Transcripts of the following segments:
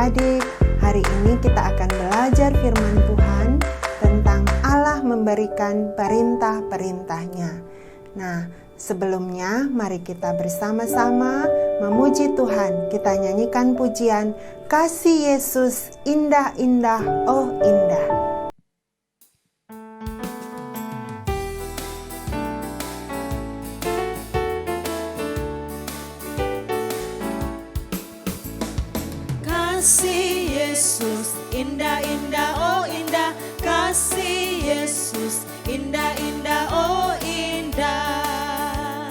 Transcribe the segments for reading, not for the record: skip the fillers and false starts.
adik-adik, hari ini kita akan belajar firman Tuhan tentang Allah memberikan perintah-perintahnya. Nah, sebelumnya mari kita bersama-sama memuji Tuhan. Kita nyanyikan pujian Kasih Yesus indah-indah, oh indah. Kasih Yesus indah-indah, oh indah. Kasih Yesus indah-indah, oh indah.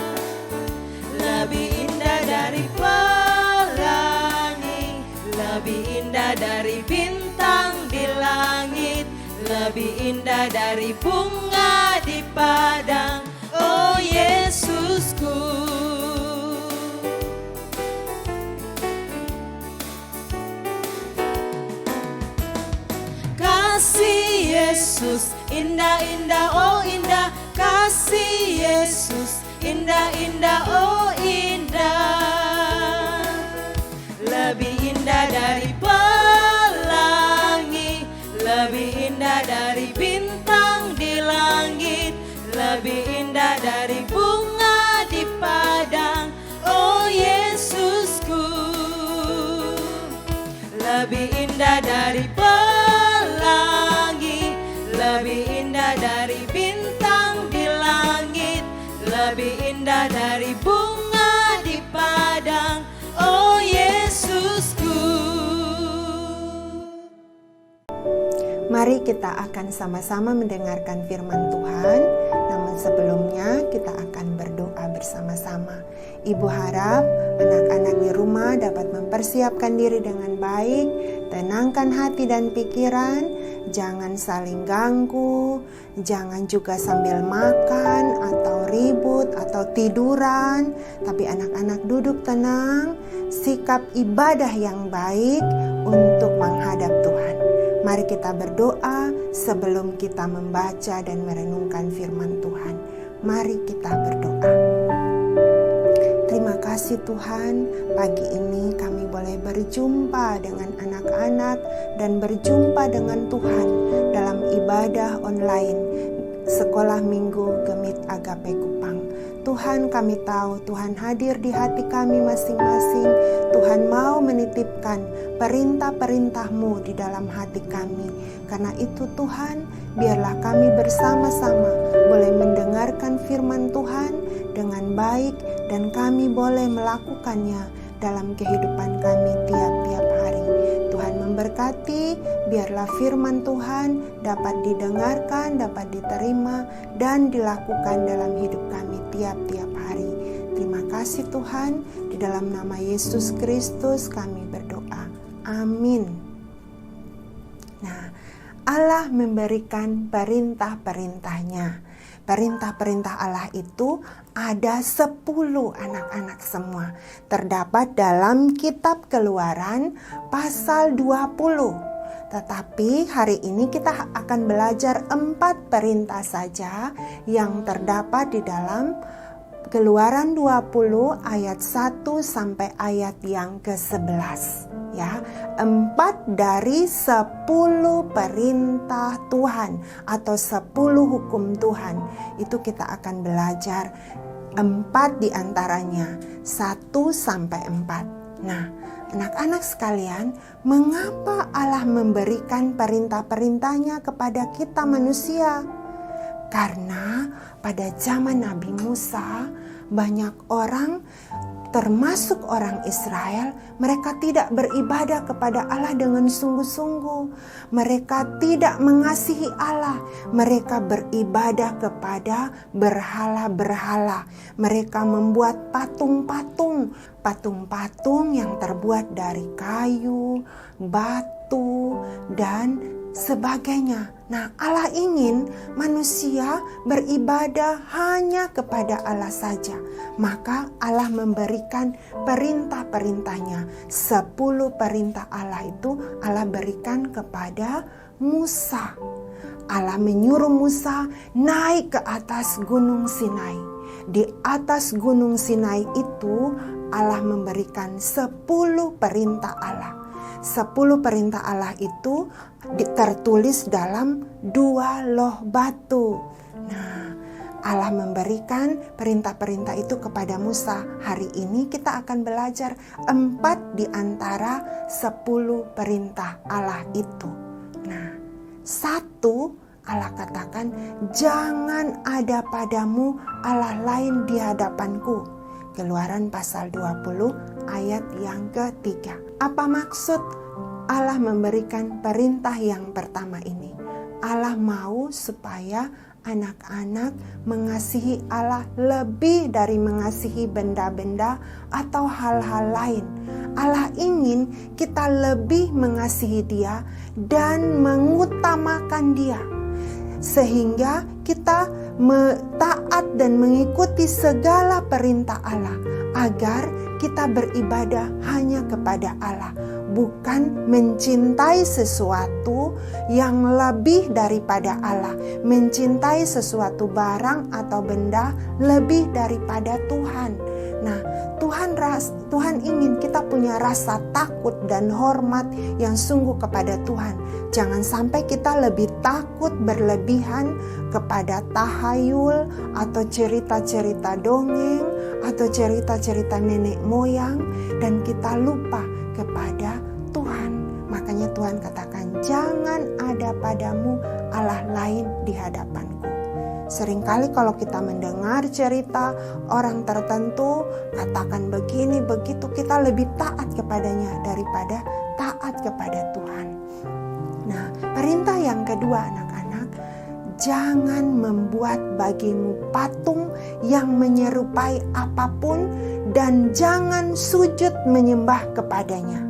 Lebih indah dari pelangi, lebih indah dari bintang di langit, lebih indah dari bunga di padang, oh Yesusku. Kasih Yesus indah-indah, oh indah. Kasih Yesus indah-indah, oh indah. Lebih indah dari pelangi, lebih indah dari bintang di langit, lebih indah dari bunga di padang, oh Yesusku. Lebih indah dari pelangi, lebih indah dari bintang di langit, lebih indah dari bunga di padang, oh Yesusku. Mari kita akan sama-sama mendengarkan firman Tuhan. Namun sebelumnya kita akan berdoa bersama-sama. Ibu harap anak-anak di rumah dapat mempersiapkan diri dengan baik, tenangkan hati dan pikiran, jangan saling ganggu, jangan juga sambil makan atau ribut atau tiduran, tapi anak-anak duduk tenang, sikap ibadah yang baik untuk menghadap Tuhan. Mari kita berdoa sebelum kita membaca dan merenungkan firman Tuhan. Mari kita berdoa. Terima kasih Tuhan, pagi ini kami boleh berjumpa dengan anak-anak dan berjumpa dengan Tuhan dalam ibadah online Sekolah Minggu Gemit Agape Kupang. Tuhan, kami tahu Tuhan hadir di hati kami masing-masing. Tuhan mau menitipkan perintah-perintah-Mu di dalam hati kami. Karena itu Tuhan, biarlah kami bersama-sama boleh mendengarkan firman Tuhan dengan baik dan kami boleh melakukannya dalam kehidupan kami tiap-tiap hari. Tuhan memberkati, biarlah firman Tuhan dapat didengarkan, dapat diterima dan dilakukan dalam hidup kami tiap-tiap hari. Terima kasih Tuhan, di dalam nama Yesus Kristus kami berdoa. Amin. Nah, Allah memberikan perintah-perintahnya. Perintah-perintah Allah itu ada 10 anak-anak semua. Terdapat dalam kitab Keluaran pasal 20. Tetapi hari ini kita akan belajar 4 perintah saja yang terdapat di dalam Keluaran 20 ayat 1 sampai ayat yang ke-11. Ya, 4 dari 10 perintah Tuhan atau 10 hukum Tuhan. Itu kita akan belajar 4 diantaranya, 1 sampai 4. Nah, anak-anak sekalian, mengapa Allah memberikan perintah-perintahnya kepada kita manusia? Karena pada zaman Nabi Musa, banyak orang termasuk orang Israel, mereka tidak beribadah kepada Allah dengan sungguh-sungguh. Mereka tidak mengasihi Allah. Mereka beribadah kepada berhala-berhala. Mereka membuat patung-patung yang terbuat dari kayu, batu, dan sebagainya. Nah, Allah ingin manusia beribadah hanya kepada Allah saja. Maka Allah memberikan perintah-perintahnya. 10 perintah Allah itu Allah berikan kepada Musa. Allah menyuruh Musa naik ke atas gunung Sinai. Di atas gunung Sinai itu Allah memberikan 10 perintah Allah. 10 perintah Allah itu tertulis dalam 2 loh batu. Nah, Allah memberikan perintah-perintah itu kepada Musa. Hari ini kita akan belajar 4 di antara 10 perintah Allah itu. Nah, 1, Allah katakan, jangan ada padamu Allah lain di hadapanku. Keluaran pasal 20 ayat yang ketiga. Apa maksud Allah memberikan perintah yang pertama ini? Allah mau supaya anak-anak mengasihi Allah lebih dari mengasihi benda-benda atau hal-hal lain. Allah ingin kita lebih mengasihi Dia dan mengutamakan Dia, sehingga kita taat dan mengikuti segala perintah Allah, agar kita beribadah hanya kepada Allah, bukan mencintai sesuatu yang lebih daripada Allah, mencintai sesuatu barang atau benda lebih daripada Tuhan. Nah, Tuhan ingin kita punya rasa takut dan hormat yang sungguh kepada Tuhan. Jangan sampai kita lebih takut berlebihan kepada tahayul atau cerita-cerita dongeng atau cerita-cerita nenek moyang, dan kita lupa kepada Tuhan. Makanya Tuhan katakan, jangan ada padamu Allah lain di hadapanku. Seringkali kalau kita mendengar cerita orang tertentu katakan begini begitu, kita lebih taat kepadanya daripada taat kepada Tuhan. Nah, perintah yang kedua, anak-anak, jangan membuat bagimu patung yang menyerupai apapun dan jangan sujud menyembah kepadanya.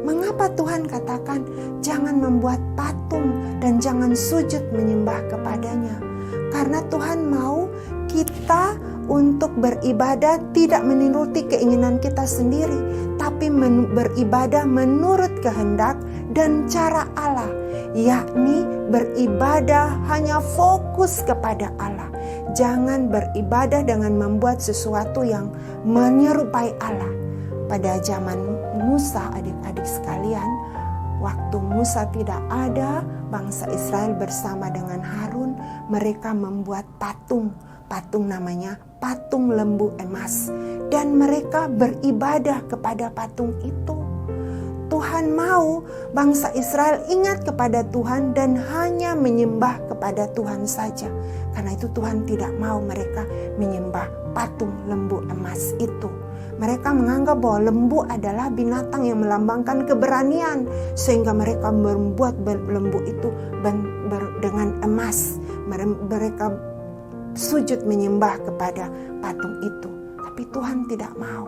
Mengapa Tuhan katakan jangan membuat patung dan jangan sujud menyembah kepadanya? Karena Tuhan mau kita untuk beribadah tidak menuruti keinginan kita sendiri, tapi beribadah menurut kehendak dan cara Allah, yakni beribadah hanya fokus kepada Allah. Jangan beribadah dengan membuat sesuatu yang menyerupai Allah. Pada zaman Musa, adik-adik sekalian, waktu Musa tidak ada, bangsa Israel bersama dengan Harun, mereka membuat patung namanya patung lembu emas, dan mereka beribadah kepada patung itu. Tuhan mau bangsa Israel ingat kepada Tuhan dan hanya menyembah kepada Tuhan saja. Karena itu Tuhan tidak mau mereka menyembah patung lembu emas itu. Mereka menganggap bahwa lembu adalah binatang yang melambangkan keberanian, sehingga mereka membuat lembu itu dengan emas. Mereka sujud menyembah kepada patung itu. Tapi Tuhan tidak mau.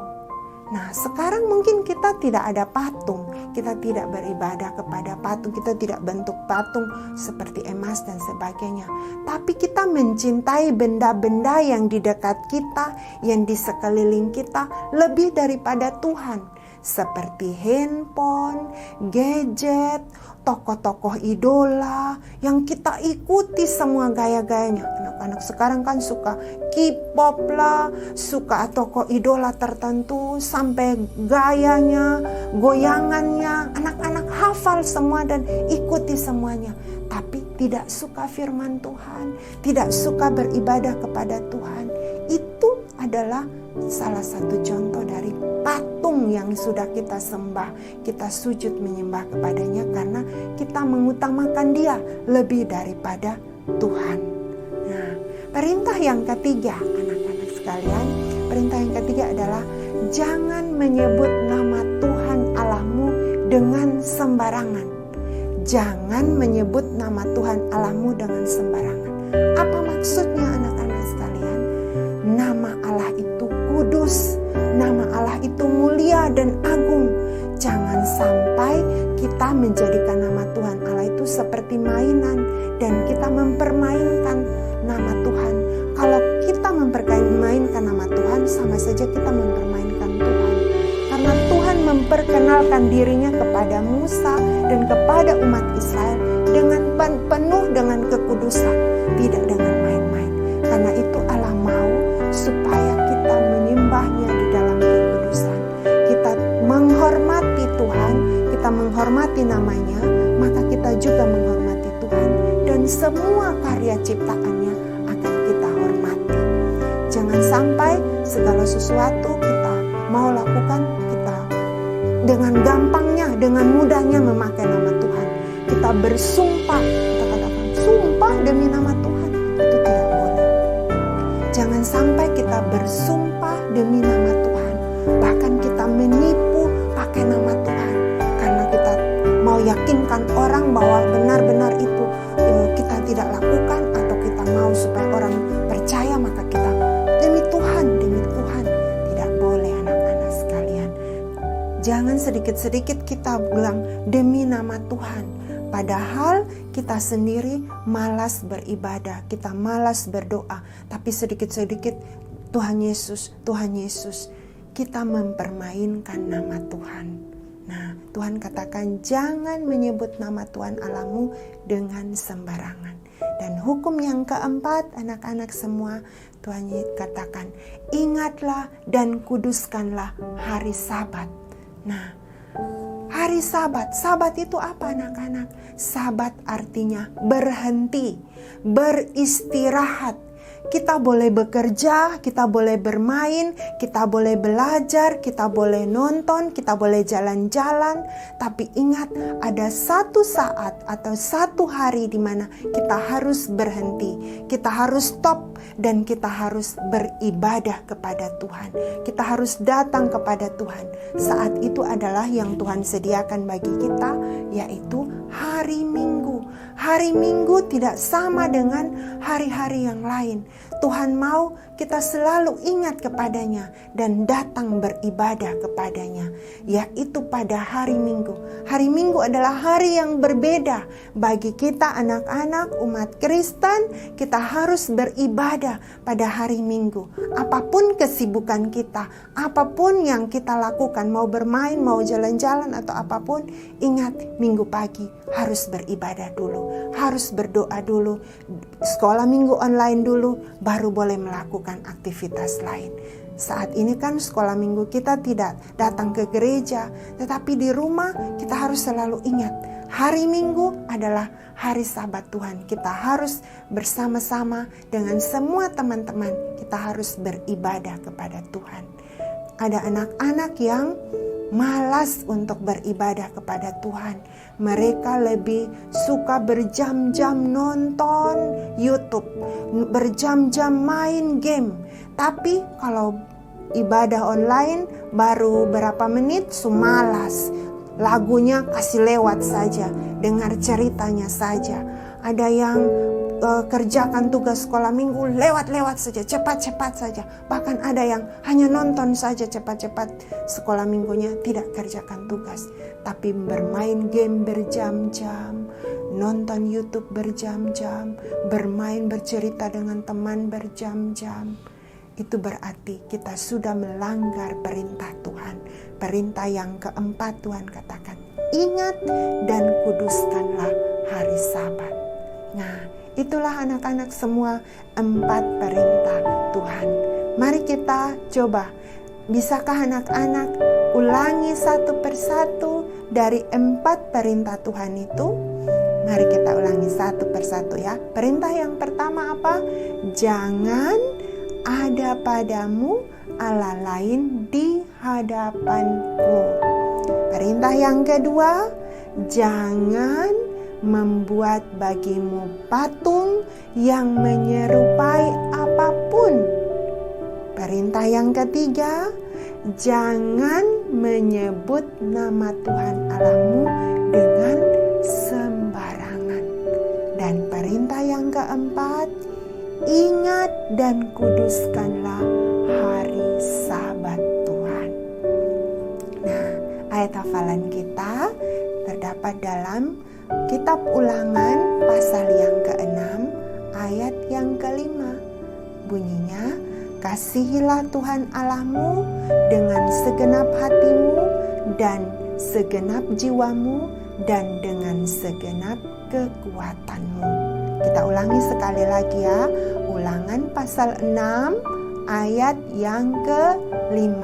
Nah, sekarang mungkin kita tidak ada patung, kita tidak beribadah kepada patung, kita tidak bentuk patung seperti emas dan sebagainya. Tapi kita mencintai benda-benda yang di dekat kita, yang di sekeliling kita lebih daripada Tuhan. Seperti handphone, gadget, tokoh-tokoh idola yang kita ikuti semua gaya-gayanya. Anak-anak sekarang kan suka K-pop lah, suka tokoh idola tertentu, sampai gayanya, goyangannya, anak-anak hafal semua dan ikuti semuanya. Tapi tidak suka firman Tuhan, tidak suka beribadah kepada Tuhan. Itu adalah salah satu contoh dari patung yang sudah kita sembah, kita sujud menyembah kepadanya karena kita mengutamakan Dia lebih daripada Tuhan. Nah, perintah yang ketiga, anak-anak sekalian, perintah yang ketiga adalah jangan menyebut nama Tuhan Allahmu dengan sembarangan. Jangan menyebut nama Tuhan Allahmu dengan sembarangan. Apa maksudnya, anak-anak sekalian? Nama Allah itu kudus, nama Allah itu mulia dan agung. Jangan sampai kita menjadikan nama Tuhan Allah itu seperti mainan dan kita mempermainkan nama Tuhan. Kalau kita mempermainkan nama Tuhan, sama saja kita mempermainkan Tuhan. Karena Tuhan memperkenalkan dirinya kepada Musa dan kepada umat Israel dengan penuh dengan kekudusan, tidak dengan main-main. Karena itu Allah mau supaya kita menyembahnya di dalam kekudusan. Kita menghormati Tuhan, kita semua karya ciptaannya akan kita hormati. Jangan sampai segala sesuatu kita mau lakukan, kita dengan gampangnya, dengan mudahnya memakai nama Tuhan. Kita bersumpah, kita katakan sumpah demi nama Tuhan. Itu tidak boleh. Jangan sampai kita bersumpah demi nama Tuhan, bahkan kita menipu pakai nama Tuhan, karena kita mau yakinkan orang bahwa benar-benar itu kita tidak lakukan, atau kita mau supaya orang percaya, maka kita demi Tuhan. Tidak boleh, anak-anak sekalian. Jangan sedikit-sedikit kita bilang demi nama Tuhan, padahal kita sendiri malas beribadah, kita malas berdoa, tapi sedikit-sedikit Tuhan Yesus, kita mempermainkan nama Tuhan. Nah, Tuhan katakan jangan menyebut nama Tuhan Allahmu dengan sembarangan. Dan hukum yang keempat, anak-anak semua, Tuhan katakan ingatlah dan kuduskanlah hari Sabat. Nah, hari Sabat itu apa, anak-anak? Sabat artinya berhenti, beristirahat. Kita boleh bekerja, kita boleh bermain, kita boleh belajar, kita boleh nonton, kita boleh jalan-jalan. Tapi ingat, ada satu saat atau satu hari di mana kita harus berhenti. Kita harus stop dan kita harus beribadah kepada Tuhan. Kita harus datang kepada Tuhan. Saat itu adalah yang Tuhan sediakan bagi kita, yaitu hari Minggu. Hari Minggu tidak sama dengan hari-hari yang lain. Tuhan mau kita selalu ingat kepadanya dan datang beribadah kepadanya, yaitu pada hari Minggu. Hari Minggu adalah hari yang berbeda bagi kita anak-anak umat Kristen. Kita harus beribadah pada hari Minggu. Apapun kesibukan kita, apapun yang kita lakukan, mau bermain, mau jalan-jalan atau apapun, ingat Minggu pagi harus beribadah dulu, harus berdoa dulu, sekolah Minggu online dulu, baru boleh melakukan aktivitas lain. Saat ini kan sekolah Minggu kita tidak datang ke gereja, tetapi di rumah kita harus selalu ingat, hari Minggu adalah hari Sabat Tuhan. Kita harus bersama-sama dengan semua teman-teman, kita harus beribadah kepada Tuhan. Ada anak-anak yang malas untuk beribadah kepada Tuhan. Mereka lebih suka berjam-jam nonton YouTube, berjam-jam main game. Tapi kalau ibadah online baru berapa menit, malas. Lagunya kasih lewat saja, dengar ceritanya saja. Ada yang kerjakan tugas sekolah Minggu lewat-lewat saja, cepat-cepat saja. Bahkan ada yang hanya nonton saja cepat-cepat sekolah Minggunya, tidak kerjakan tugas. Tapi bermain game berjam-jam, nonton YouTube berjam-jam, bermain bercerita dengan teman berjam-jam. Itu berarti kita sudah melanggar perintah Tuhan. Perintah yang keempat Tuhan katakan, ingat dan kuduskanlah hari Sabat. Nah, itulah anak-anak semua 4 perintah Tuhan. Mari kita coba. Bisakah anak-anak ulangi satu persatu dari 4 perintah Tuhan itu? Mari kita ulangi satu persatu ya. Perintah yang pertama apa? Jangan ada padamu Allah lain di hadapanku. Perintah yang kedua, jangan membuat bagimu patung yang menyerupai apapun. Perintah yang ketiga, jangan menyebut nama Tuhan Allahmu dengan sembarangan. Dan perintah yang keempat, ingat dan kuduskanlah hari Sabat Tuhan. Nah, ayat hafalan kita terdapat dalam Kitab Ulangan pasal yang ke-6 ayat yang ke-5. Bunyinya, kasihilah Tuhan Allahmu dengan segenap hatimu dan segenap jiwamu dan dengan segenap kekuatanmu. Kita ulangi sekali lagi ya. Ulangan pasal 6 ayat yang ke-5.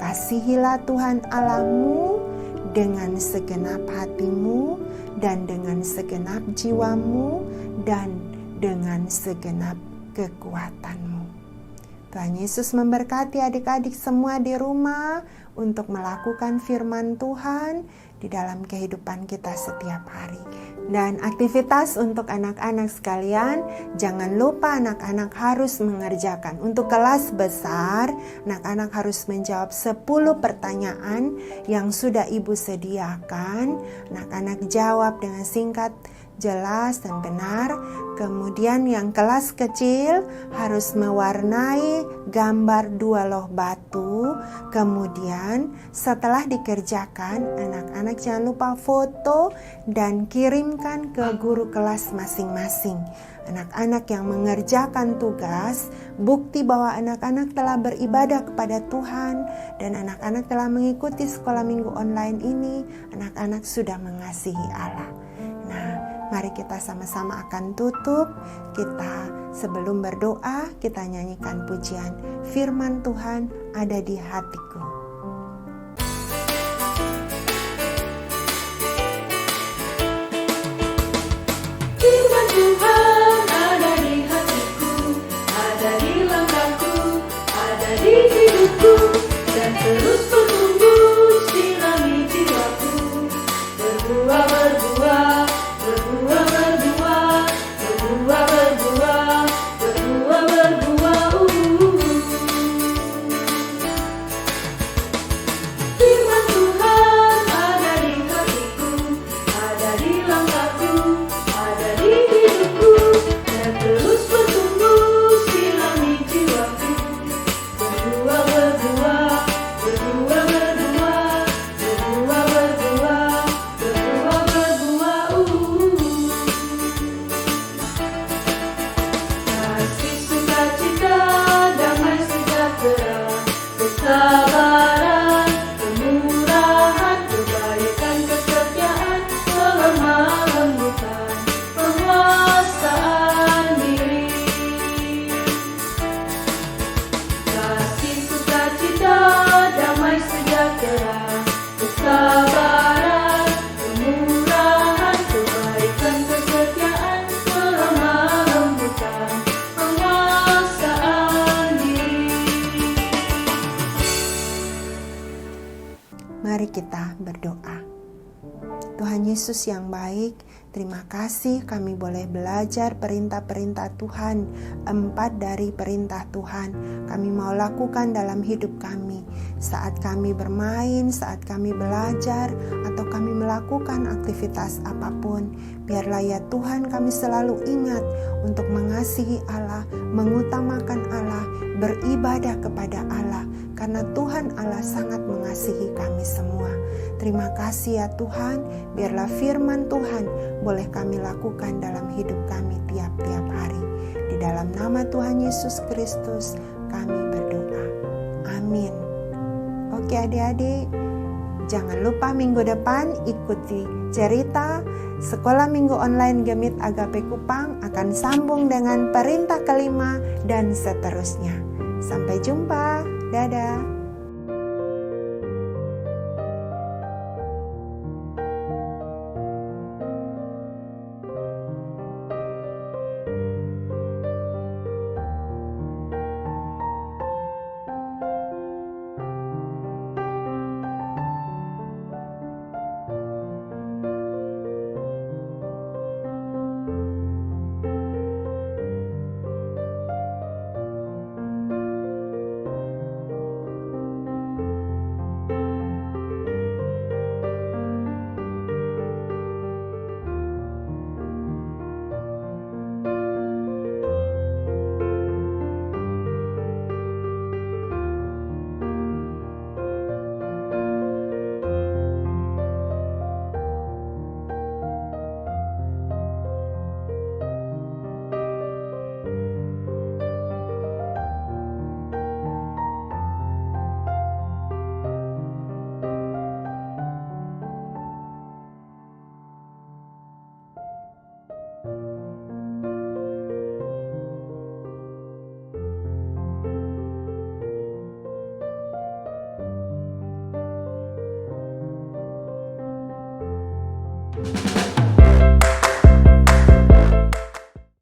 Kasihilah Tuhan Allahmu dengan segenap hatimu dan dengan segenap jiwamu dan dengan segenap kekuatan-Mu. Tuhan Yesus memberkati adik-adik semua di rumah untuk melakukan firman Tuhan di dalam kehidupan kita setiap hari. Dan aktivitas untuk anak-anak sekalian, jangan lupa anak-anak harus mengerjakan. Untuk kelas besar, anak-anak harus menjawab 10 pertanyaan yang sudah Ibu sediakan. Anak-anak jawab dengan singkat, jelas dan benar. Kemudian yang kelas kecil harus mewarnai gambar 2 loh batu. Kemudian setelah dikerjakan, anak-anak jangan lupa foto dan kirimkan ke guru kelas masing-masing. Anak-anak yang mengerjakan tugas, bukti bahwa anak-anak telah beribadah kepada Tuhan dan anak-anak telah mengikuti sekolah minggu online ini, anak-anak sudah mengasihi Allah. Nah, mari kita sama-sama akan tutup. Sebelum berdoa, kita nyanyikan pujian Firman Tuhan ada di hatiku. Firman Tuhan ada di hatiku, ada di langkahku, ada di hidupku, dan terus bertumbuh sirami jiwaku. Berbuah, berbuah, berbuah, berbuah, berbuah, berbuah, berbuah, berbuah. Firman Tuhan ada di hatiku, ada di langkahku, ada di hidupku, dan terus bertumbuh sirami jiwaku. Berbuah, berbuah, berbuah, berbuah, berbuah, berbuah, berbuah, berbuah. Kasih, sukacita, damai sejahtera, kesabaran, kemurahan, kebaikan, kesetiaan, kelemah lembutan, penguasaan diri. Kasih, sukacita, damai sejahtera, kesabaran, kemurahan, kebaikan, kesetiaan, kelemah lembutan, penguasaan diri. Mari kita berdoa. Tuhan Yesus yang baik, terima kasih kami boleh belajar perintah-perintah Tuhan. 4 dari perintah Tuhan kami mau lakukan dalam hidup kami. Saat kami bermain, saat kami belajar, atau kami melakukan aktivitas apapun. Biarlah ya Tuhan kami selalu ingat untuk mengasihi Allah, mengutamakan Allah, beribadah kepada Allah. Karena Tuhan Allah sangat mengasihi kami semua. Terima kasih ya Tuhan, biarlah firman Tuhan boleh kami lakukan dalam hidup kami tiap-tiap hari. Di dalam nama Tuhan Yesus Kristus kami berdoa. Amin. Oke adik-adik, jangan lupa minggu depan ikuti cerita Sekolah Minggu Online Gemit Agape Kupang akan sambung dengan perintah kelima dan seterusnya. Sampai jumpa, dadah.